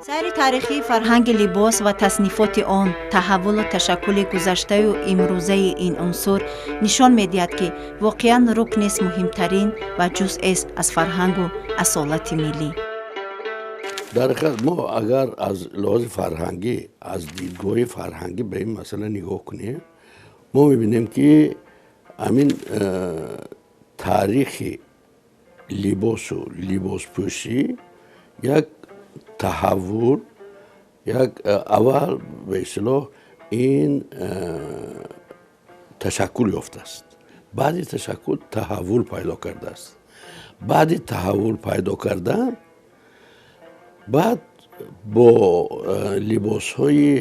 سیر تاریخی فرهنگ لباس و تصنیفات آن، تحول و تشکل گذشته و امروزه این عنصر نشان می‌دهد که واقعاً رکن است مهمترین و جزء است از فرهنگ و اصالت ملی. در حقیقت ما اگر از لحاظ فرهنگی، از دیدگاه فرهنگی به این مسئله نگاه کنیم، ما می‌بینیم که همین تاریخ لباس و لباس پوشی یک تحول، یک اول به اصطلاح این تشکل یافته است. بعد تشکل تحول پیدا کرده است. بعد تحول پیدا کردن، بعد با لباس های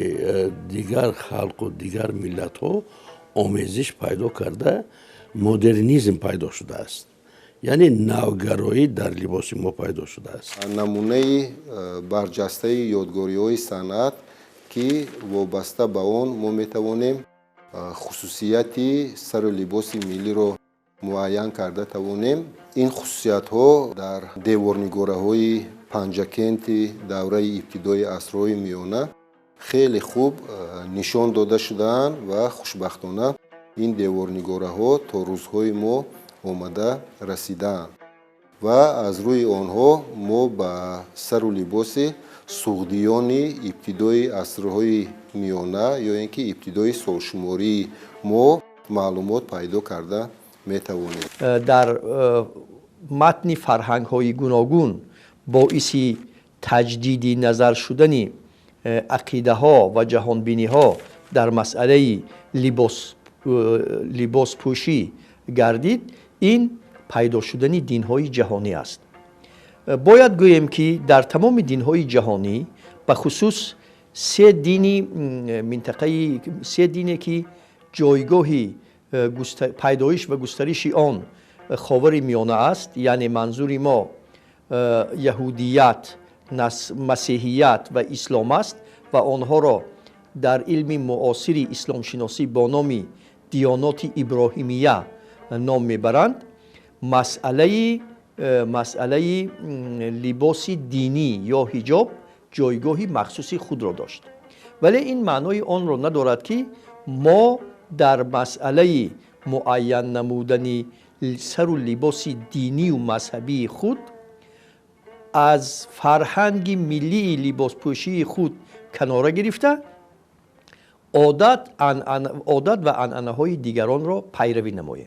دیگر خلق و دیگر ملت ها آمیزش پیدا کرده، مدرنیزم پیدا شده است. یعنی نوگرایی در لباس ما پیدا شده است. نمونه برجسته یادگاری های صنعت که وابسته به اون ما میتوانیم خصوصیتی سر و لباس ملی رو معین کرده توانیم. این خصوصیت ها در دیوارنگاره های پنجکنتی دوره ابتدای عصرهای میانه خیلی خوب نشان داده شدن و خوشبختانه این دیوارنگاره ها تا روزهای ما آمده رسیدن و از روی آنها ما به سر و لباس سعودیان ابتدای عصرهای میانه یا اینکه ابتدای سالشماری ما معلومات پیدا کرده میتوانیم. در متن فرهنگ های گوناگون باعث تجدیدی نظر شدن عقیده ها و جهان بینی ها در مسئله لباس پوشی گردید. این پیدا شدن دین های جهانی است. باید گوییم که در تمام دین های جهانی به خصوص سه دینی که جایگاه پیدایش و گسترش آن خاور میانه است، یعنی منظور ما یهودیت، مسیحیت و اسلام است و آنها را در علم معاصر اسلام شناسی با نام دیانات ابراهیمیه نام میبرند. مسئله لباس دینی یا حجاب جایگاهی مخصوصی خود را داشت، ولی این معنای آن را ندارد که ما در مسئله معین نمودن سر و لباس دینی و مذهبی خود از فرهنگ ملی لباس پوشی خود کناره گرفته عادت و عنعنه های دیگران را پیروی نماییم.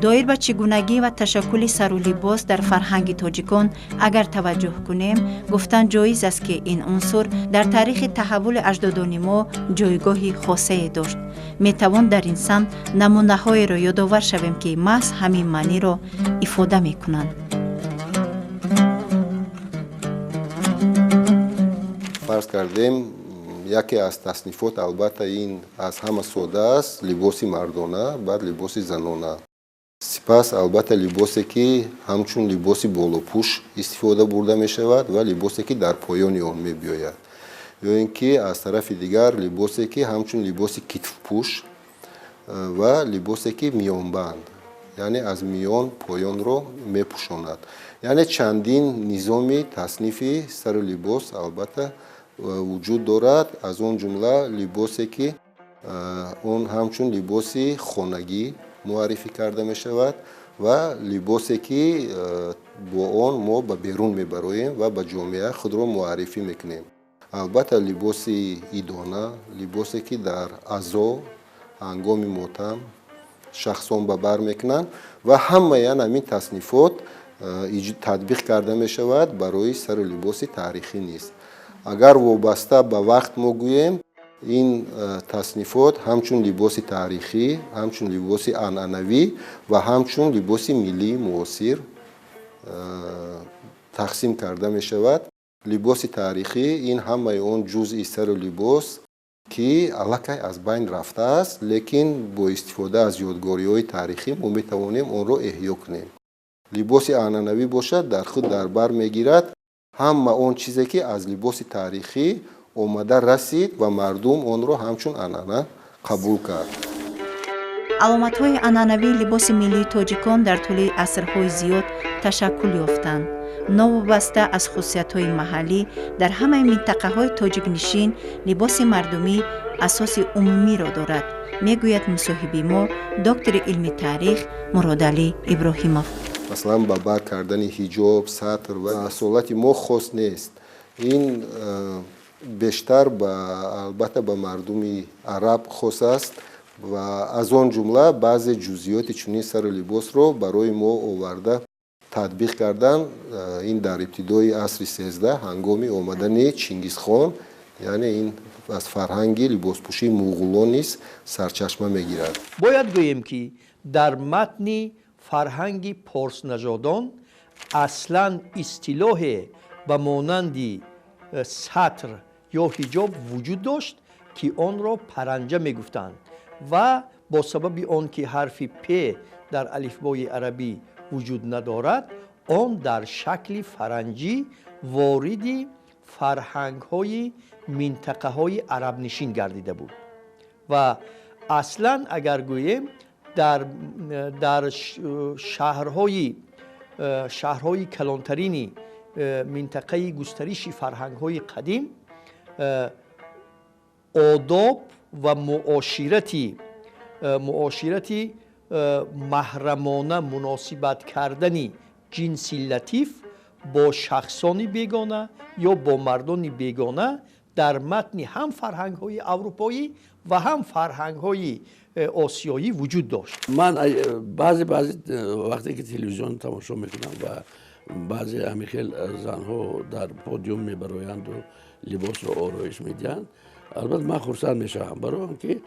دایر به چگونگی و تشکل سر و لباس در فرهنگ تاجیکان اگر توجه کنیم، گفتن جایز است که این عنصر در تاریخ تحول اجدادان ما جایگاهی خاصه داشت. میتوان در این سمت نمونه های را یادآور شویم که محض همین معنی را افاده میکنند. فرض کردیم یکی از تصنیفات، البته این از همه ساده است، لباس مردانه، بعد لباس زنانه. سپس البته لباسی که همچون لباس بالاپوش استفاده برده می شود و لباسی که در پایان آن می بیاید، یا اینکه از طرف دیگر لباسی که همچون لباس کتف پوش و لباسی که میان بند، یعنی از میان پایان را می پوشاند. یعنی چندین نظام تصنیفی سر لباس البته وجود دارد. از اون جمله لباسی که اون همچون لباس خانگی معرفی کرده می شود و لباسی که با آن ما به بیرون می براییم و به جامعه خود را معرفی میکنیم. البته لباس ایدانه، لباسی که در عزا هنگام ماتم شخصان به بر میکنند و همه همین تصنیفات تطبیق کرده می شود برای سر لباس تاریخی نیست. اگر وابسته به وقت ما گوییم، این تصنیفات همچون لباس تاریخی، همچون لباس عنعنوی و همچون لباس ملی معاصر تقسیم کرده می شود. لباس تاریخی این همه اون جزئی سر و لباس که الکی از بین رفته است، لیکن با استفاده از یادگاری های تاریخی ما می توانیم اون رو احیا کنیم. لباس عنعنوی باشد در خود در بر می گیرد همه اون چیزی که از لباس تاریخی آمده رسید و مردم اون رو همچون عنعنه قبول کرد. علامت‌های عنعنوی لباس ملی تاجیکان در طول عصرهای زیاد تشکل یافتند. نوابسته از خصوصیت‌های محلی در همه منطقه‌های تاجیک نشین لباس مردمی اساس عمومی را دارد، میگوید مصاحب ما دکتر علم تاریخ مرادعلی ابراهیمов. مثلا با بر کردن حجاب، سطر و اصالت ما خاص نیست. این بیشتر البته با مردم عرب خاص است و از آن جمله بعض جزئیات چنین سر لباس رو برای ما آورده تطبیق کردن. این در ابتدای عصر 13 هنگام آمدن چینگیزخان، یعنی این از فرهنگ لباسپوشی مغولان نیز سرچشمه میگیرد. باید گوییم که در متن فرهنگ پارس نژادان اصلا اصطلاح به مانند سطر یا حجاب وجود داشت که آن را پرنجه میگفتند و با سبب آن که حرف پ در الفبای عربی وجود ندارد، آن در شکل فرنجی وارد فرهنگ های منطقه های عرب نشین گردیده بود و اصلا اگر گوییم در شهرهای کلانترین منطقه گسترش فرهنگ های قدیم آداب و معاشرتی محرمانه مناسبت کردن جنسی لطیف با شخصان بیگانه یا با مردان بیگانه در متن هم فرهنگ های اروپایی و هم فرهنگ های آسیایی وجود داشت. من بعضی وقتی که تلویزیون تماشا میکنم و بعضی همیخیل زنها در پودیوم میبرویند و لباس رو آرایش میدن، البته من خرسند میشم برای اینکه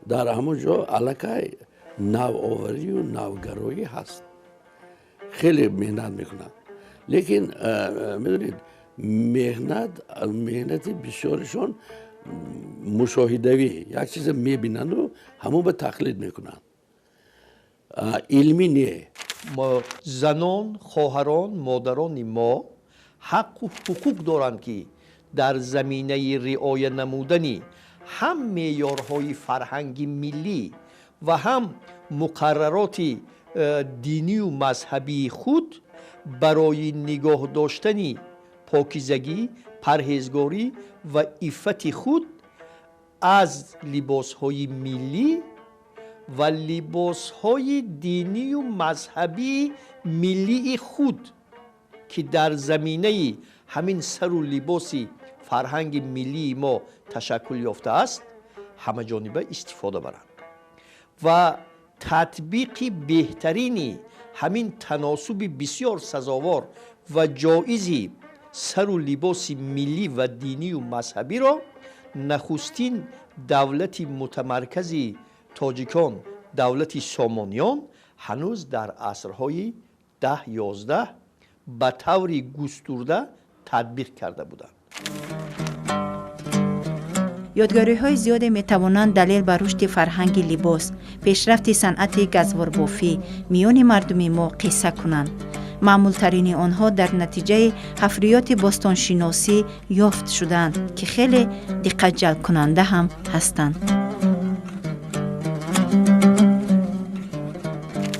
در همون جا علاقه نوآوری و نوگرایی هست. خیلی مهنت میکنن، لیکن میدونید مهنت بسیارشون مشاهدوی، یک چیز میبینند و همون به تقلید میکنن، علمی نه. زنان، خواهران، مادران ما حق و حقوق دارند که در زمینه رعایت نمودنی هم معیارهای فرهنگی ملی و هم مقررات دینی و مذهبی خود برای نگاه داشتن پاکیزگی، پرهیزگاری و عفت خود از لباسهای ملی و لباسهای دینی و مذهبی ملی خود که در زمینه همین سر و لباس فرهنگ ملی ما تشکل یافته است همه جانبه استفاده برند و تطبیق بهترینی همین تناسب بسیار سزاوار و جایزی سر و لباس ملی و دینی و مذهبی را نخستین دولت متمرکز تاجیکان، دولت سامانیان، هنوز در عصرهای 10-11 به طور گسترده تطبیق کرده بودند. یادگاری‌های زیاد می‌توانند دلیل بر رشد فرهنگ لباس، پیشرفت صنعت گزوار بافی میان مردم ما قصه کنند. معمولترین آنها در نتیجه حفریات باستانشناسی یافت شدند که خیلی دقت جلب کننده هم هستند.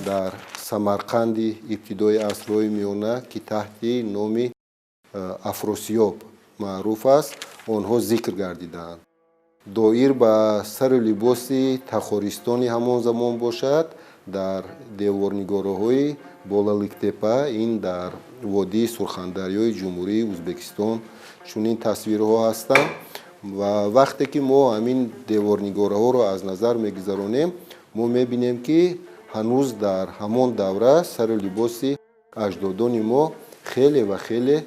در سمرقند ابتدای عصرهای میانه که تحت نام افروسیاب معروف است، آنها ذکر گردیدند. دایر به سر لباس تخارستانی همان زمان باشد، در دیوارنگاره‌های بالالیک‌تپه، این در وادی سرخندریای جمهوری ازبکستان چنین تصویرها هستند و وقتی که ما همین دیوارنگاره‌ها رو از نظر میگذرانیم ما میبینیم که هنوز در همان دوره سر لباس اجدادان ما خیلی و خیلی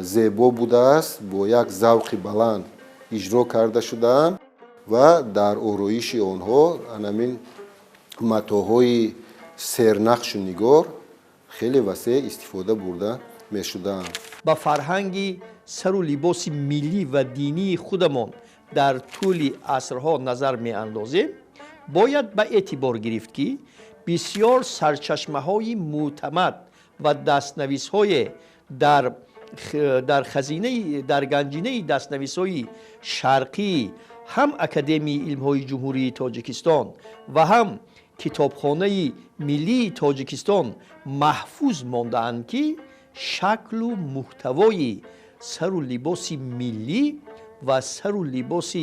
زیبا بوده است، با یک ذوق بلند اجرا کرده شدند و در آرایش آنها همین متاهای سرنقش و نگار خیلی وسیع استفاده برده می شدند. با فرهنگ سر و لباس ملی و دینی خودمان در طول عصرها نظر می اندازیم، باید به اعتبار گرفت که بسیار سرچشمه های معتمد و دستنویس های در خزینه در گنجینه دستنویس های شرقی، هم اکادمی علم های جمهوری تاجیکستان و هم کتابخانه ملی تاجیکستان محفوظ مانده‌اند که شکل و محتوای سر و لباس ملی و سر و لباس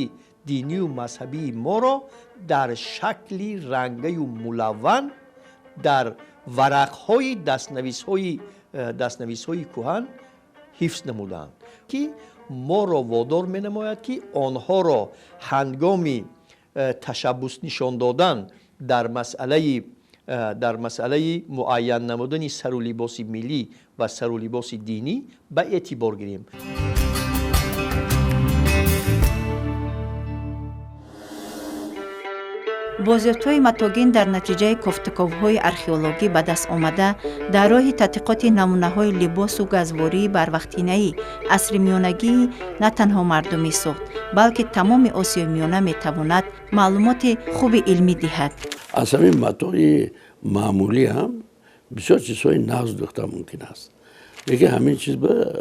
دینی و مذهبی ما را در شکلی رنگی و ملون در ورق‌های دستنویس‌های کهن حفظ نمودند که ما را وادار می‌نماید که آنها را هنگام تشبث نشان دادن در مسئله معین نمودن سر و لباس ملی و سر و لباس دینی به اعتبار گیریم. بازیافت‌های متاگین در نتیجه گفتگوهای ارخئولوژی به دست آمده در راه تحقیقات نمونه‌های لباس و گزواری بروقتینه‌ای عصر میانگی نه تنها مردمی سوخت بلکه تمام آسیای میانه میتواند معلومات خوب علمی دهد. از همین متاع معمولی هم بسیار چیزهای نقض دوخته ممکن است. یکی همین چیز به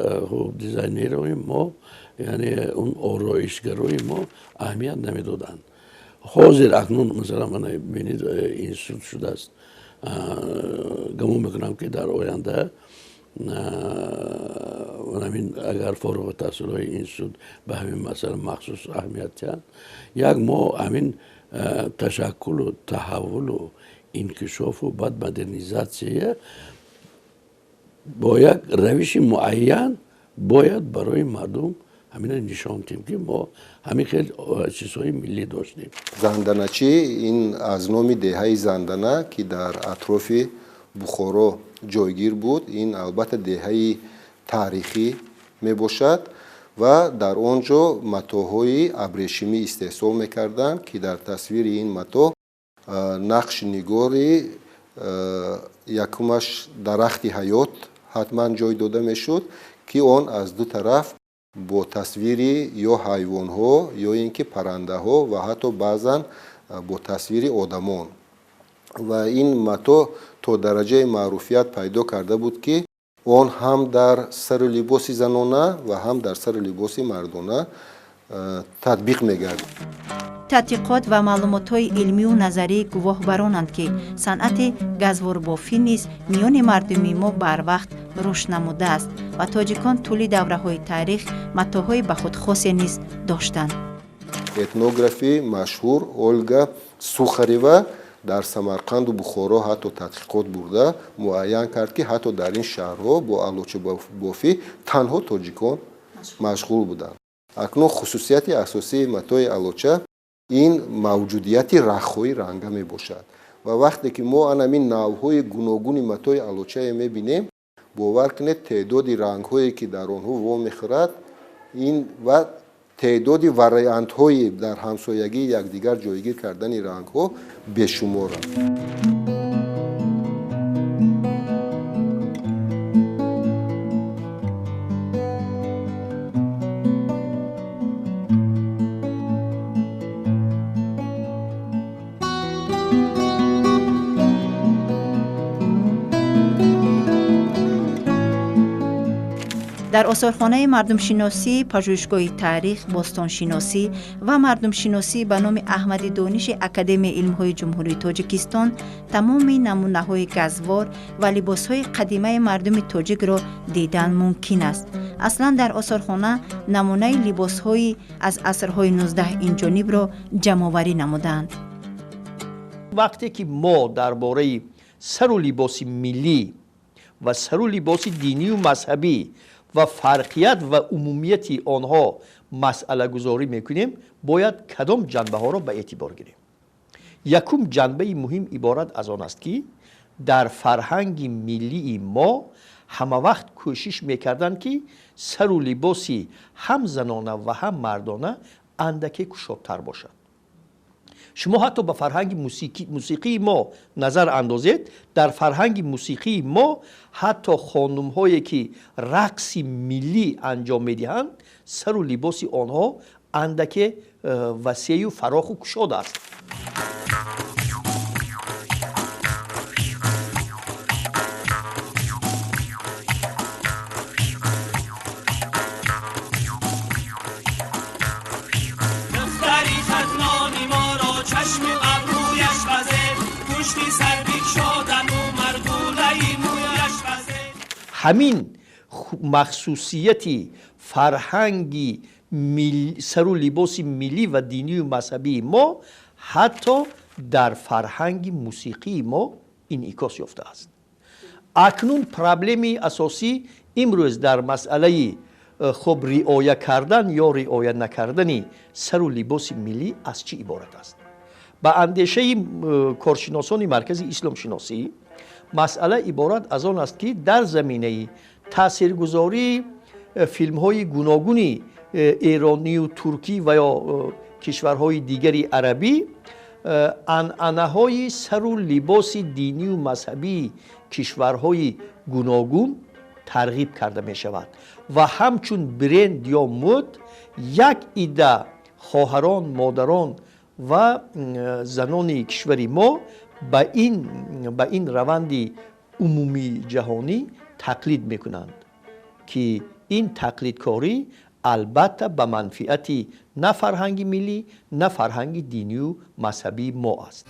دیزاینرهای ما یعنی اون آرایشگرای ما اهمیت نمیدادند. حاضر اکنون مثلا من ببینید اینستیتوت شده است، گمان میکنم که در آینده اگر فارغ التحصیل‌های اینستیتوت به همین مسئله مخصوص اهمیت دهند، یک ما همین تشکل و تحول و انکشاف و بعد مدرنیزاسیه با یک روش معین باید برای مردم همین نشان دهیم که ما همین خیلی چیزهای ملی داشتیم. زندانچی این از نام دهه زندانه که در اطراف بخارا جایگیر بود، این البته دهه تاریخی می باشد و در آنجا متاهای ابریشمی استحصال میکردند که در تصویر این متا نقش نگاری یکمش درخت حیات حتما جای داده میشد که آن از دو طرف با تصویری یا حیوان ها یا اینکه پرنده ها و حتی بعضا با تصویر آدمان و این متا تا درجه معروفیت پیدا کرده بود که آن هم در سر لباس زنانه و هم در سر لباس مردانه تطبیق می‌گردید. تحقیقات و معلومات‌های علمی و نظری گواه برانند که صنعت گزوار بافی نیز میان مردمی ما بر وقت رشد نموده است و تاجیکان طول دوره‌های تاریخ متاهای به خود خاص نیز داشتند. اتنوگرافی مشهور اولگا سوخریوا در سمرقند و بخارا حتی تحقیقات برده معین کرد که حتی در این شهرها با آلوچه بافی تنها تاجیکان مشغول بودند. اکنون خصوصیت اساسی متای آلوچه این موجودیت رخ‌های رنگه می باشد و وقتی که ما همین نوع‌های گوناگون متای آلوچه می بینیم باور کنید تعداد رنگ‌هایی که در آنها وا می‌خورد این و تعداد واریانت‌های در همسایگی یکدیگر جایگیر کردن رنگ‌ها بیشمار است. در آثارخانه مردم شناسی، پژوهشگاه تاریخ، باستان شناسی و مردم شناسی به نام احمد دانش اکادمی علم‌های جمهوری تاجیکستان تمام نمونه‌های گزوار و لباس‌های قدیمی مردم تاجیک را دیدن ممکن است. اصلا در آثارخانه نمونه لباس‌های از عصرهای 19 این جانب را جمع‌آوری نمودند. وقتی که ما درباره سر و لباس ملی و سر و لباس دینی و مذهبی و فرقیت و عمومیت آنها مسئله گذاری میکنیم باید کدام جنبه ها را به اعتبار گیریم. یکم جنبه مهم عبارت از آن است که در فرهنگ ملی ما همه وقت کوشش میکردند که سر و لباسی هم زنانه و هم مردانه اندکی گشادتر باشد. شما حتی به فرهنگ موسیقی ما نظر اندازید، در فرهنگ موسیقی ما حتی خانم هایی که رقص ملی انجام میدهند سر و لباس آنها اندک وسیع و فراخ و گشاد است. همین مخصوصیتی فرهنگی سر و لباس ملی و دینی و مذهبی ما حتی در فرهنگ موسیقی ما انعکاس یافته است. اکنون پرابلمی اساسی امروز در مسئله خب رعایت کردن یا رعایت نکردن سر و لباس ملی از چی عبارت است؟ با اندیشه کارشناسان مرکز اسلام شناسی مسئله عبارت از آن است که در زمینه تاثیرگذاری فیلم های گوناگونی ایرانی و ترکی و یا کشورهای دیگری عربی عنعنه های سر و لباس دینی و مذهبی کشورهای گوناگون ترغیب کرده می شود و همچون برند یا مد یک عده خواهران، مادران و زنان کشور ما به این روند عمومی جهانی تقلید می کنند که این تقلیدکاری البته به منفعت نه فرهنگ ملی نه فرهنگ دینی و مذهبی ما است.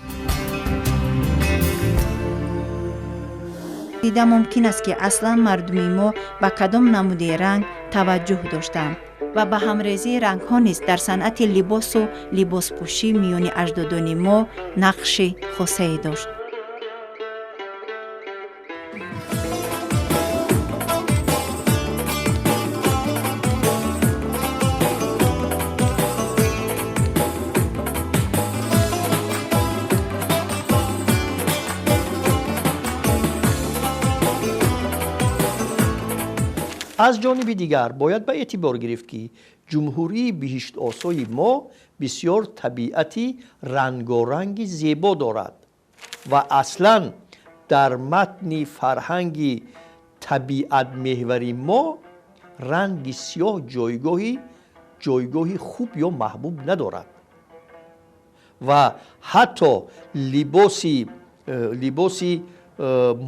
دیده ممکن است که اصلا مردمی ما به کدام نموده رنگ توجه داشتند و به همریزی رنگ ها نیز در صنعت لباس و لباس پوشی میان اجدادان ما نقش خاصی داشت. از جانب دیگر باید به اعتبار گرفت که جمهوری بهشت آسای ما بسیار طبیعتی رنگارنگ زیبا دارد و اصلا در متن فرهنگ طبیعت محوری ما رنگ سیاه جایگاهی خوب یا محبوب ندارد و حتی لباسی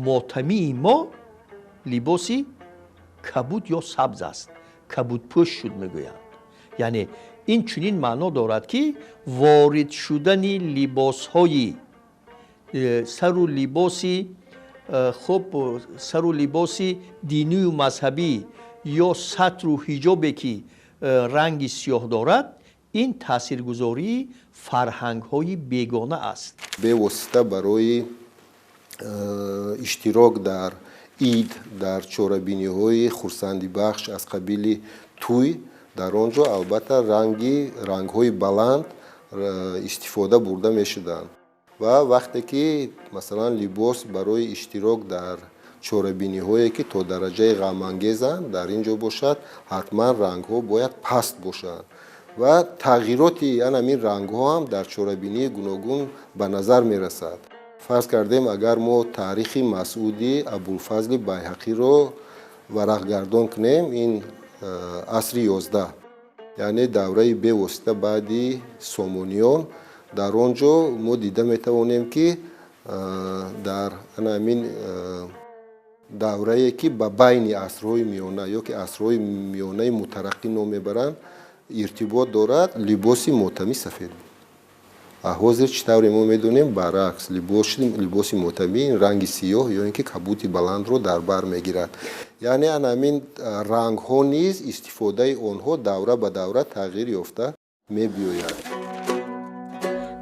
ماتمی ما لباسی کبود یا سبز است، کبود پوش شد میگویند. یعنی این چنین معنا دارد که وارد شدن لباس های سر و لباسی دینی و مذهبی یا سطر و حجابی که رنگ سیاه دارد این تاثیرگذاری فرهنگ های بیگانه است. به واسطه برای اشتراک در اید در چورابینی های خورسندی بخش از قبیل توی در آنجا البته رنگ های بلند استفاده برده می شدند و وقتی که مثلا لباس برای اشتراک در چورابینی هایی که تا درجه غم انگیزند در اینجا باشد حتما رنگ ها باید پست باشند و تغییرات این رنگ ها هم در چورابینی گوناگون به نظر می رسد. فرض کردیم اگر ما تاریخ مسعودی ابوالفضل بیهقی رو ورقگردان کنیم این عصر 11 یعنی دوره به واسطه بعدی سامانیان در آنجا ما دیده میتوانیم که در همین دوره که به بین عصرهای میانه یا که عصرهای میانه مترقی نام میبرند ارتباط دارد لباس ماتمی سفید. حاضر چطوری ما میدونیم برعکس لباس ماتمی رنگ سیاه یا اینکه کبوت بلند رو در بر میگیرد. یعنی همین رنگ ها نیز استفاده آنها دوره به دوره تغییر یافته میبیاید.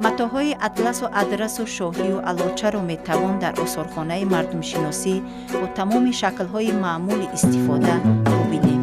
متاهای اطلس و ادرس و شاهی و الاچه رو میتوان در آثارخانه مردم شناسی با تمام شکل‌های معمول استفاده ببینیم.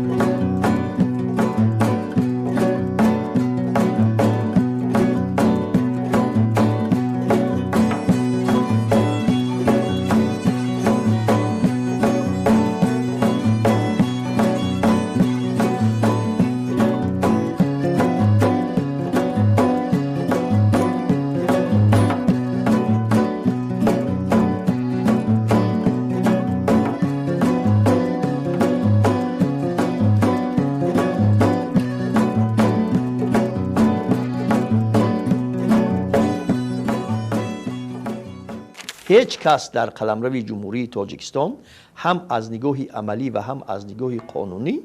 هیچ کس در قلمرو جمهوری تاجیکستان هم از نگاه عملی و هم از نگاه قانونی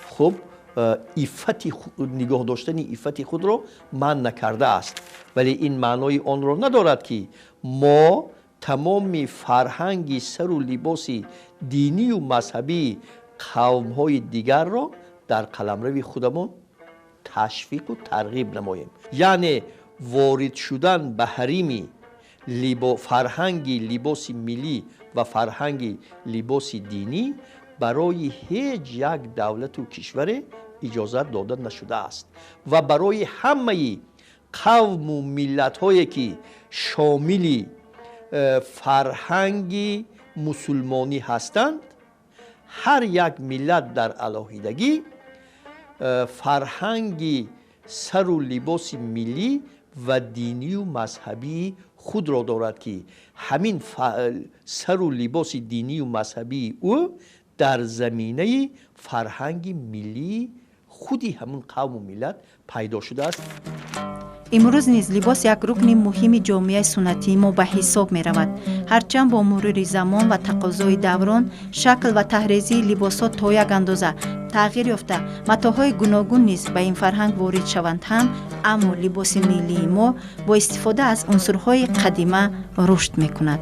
خب نگاه داشتن عفت خود را منع نکرده است، ولی این معنای آن را ندارد که ما تمام فرهنگی سر و لباس دینی و مذهبی قوم‌های دیگر را در قلمرو خودمان تشویق و ترغیب نماییم. یعنی وارد شدن به حریم فرهنگی لباس ملی و فرهنگی لباس دینی برای هیچ یک دولت و کشور اجازه داده نشده است و برای همه قوم و ملت هایی که شامل فرهنگ مسلمانی هستند، هر یک ملت در علاهیدگی فرهنگ سر و لباس ملی و دینی و مذهبی خود را دارد که همین سر و لباس دینی و مذهبی او در زمینه فرهنگ ملی خودی همون قوم و ملت پیدا شده است. امروز نیز لباس یک رکن مهم جامعه سنتی ما به حساب می رود. هرچند با مرور زمان و تقاضای دوران شکل و طرحریزی لباسات تا یک اندازه تغییر یافته، متاهای گوناگون نیز به این فرهنگ وارد شوند هم، اما لباس ملی ما با استفاده از عنصرهای قدیمه رشد می کند.